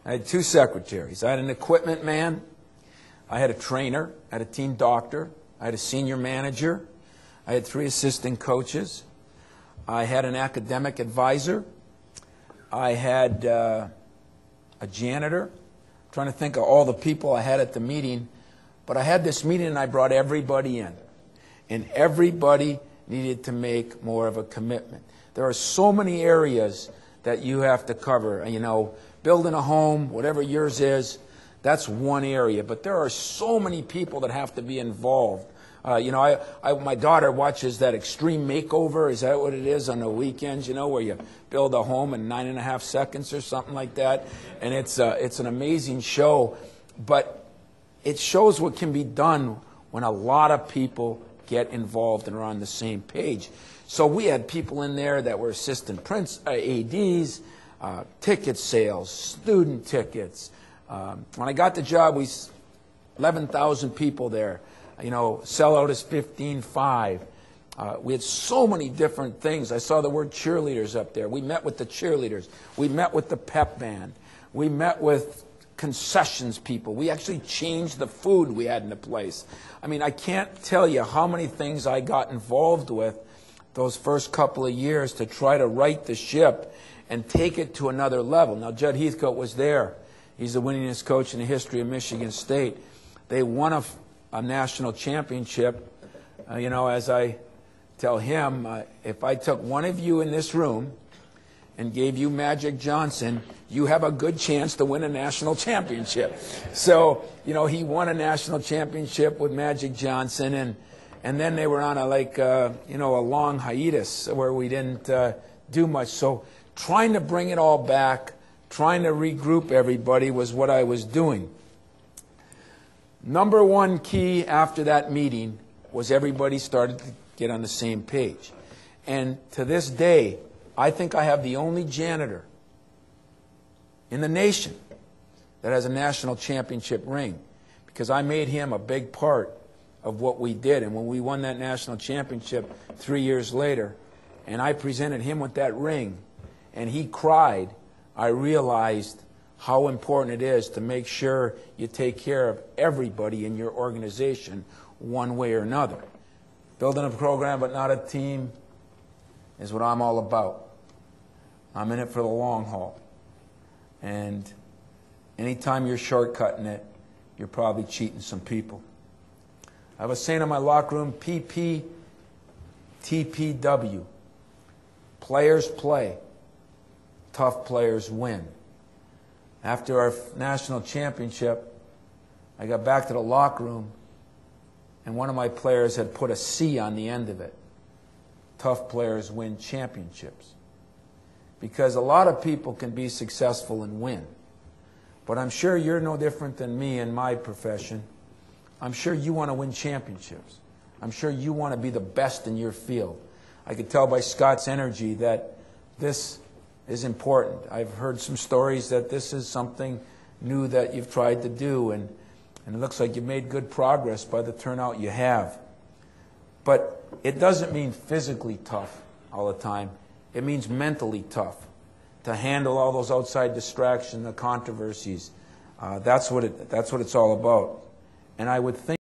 I had two secretaries. I had an equipment man, I had a trainer, I had a team doctor, I had a senior manager, I had 3 assistant coaches, I had an academic advisor, I had a janitor. I'm trying to think of all the people I had at the meeting, but I had this meeting and I brought everybody in, and everybody needed to make more of a commitment. There are so many areas that you have to cover. You know, building a home, whatever yours is, that's one area. But there are so many people that have to be involved. You know, my daughter watches that Extreme Makeover. Is that what it is on the weekends? You know, where you build a home in 9.5 seconds or something like that. And it's an amazing show. But it shows what can be done when a lot of people get involved and are on the same page. So we had people in there that were assistant ADs, ticket sales, student tickets. When I got the job, we 11,000 people there. You know, sellout is 15.5. We had so many different things. I saw the word cheerleaders up there. We met with the cheerleaders. We met with the pep band. We met with concessions people. We actually changed the food we had in the place. I mean, I can't tell you how many things I got involved with those first couple of years to try to right the ship and take it to another level. Now, Judd Heathcote was there. He's the winningest coach in the history of Michigan State. They won a national championship. You know, as I tell him, if I took one of you in this room and gave you Magic Johnson, you have a good chance to win a national championship. So, you know, he won a national championship with Magic Johnson, and then they were on a long hiatus where we didn't do much. So trying to bring it all back, trying to regroup everybody was what I was doing. Number one key after that meeting was everybody started to get on the same page. And to this day, I think I have the only janitor in the nation that has a national championship ring, because I made him a big part of what we did. And when we won that national championship 3 years later, and I presented him with that ring, and he cried, I realized how important it is to make sure you take care of everybody in your organization one way or another. Building a program but not a team is what I'm all about. I'm in it for the long haul. And anytime you're shortcutting it, you're probably cheating some people. I have a saying in my locker room, PP, TPW. Players play. Tough players win. After our national championship, I got back to the locker room, and one of my players had put a C on the end of it. Tough players win championships. Because a lot of people can be successful and win. But I'm sure you're no different than me in my profession. I'm sure you want to win championships. I'm sure you want to be the best in your field. I could tell by Scott's energy that this is important. I've heard some stories that this is something new that you've tried to do, and it looks like you've made good progress by the turnout you have. But it doesn't mean physically tough all the time. It means mentally tough to handle all those outside distractions, the controversies. That's what it's all about. And I would think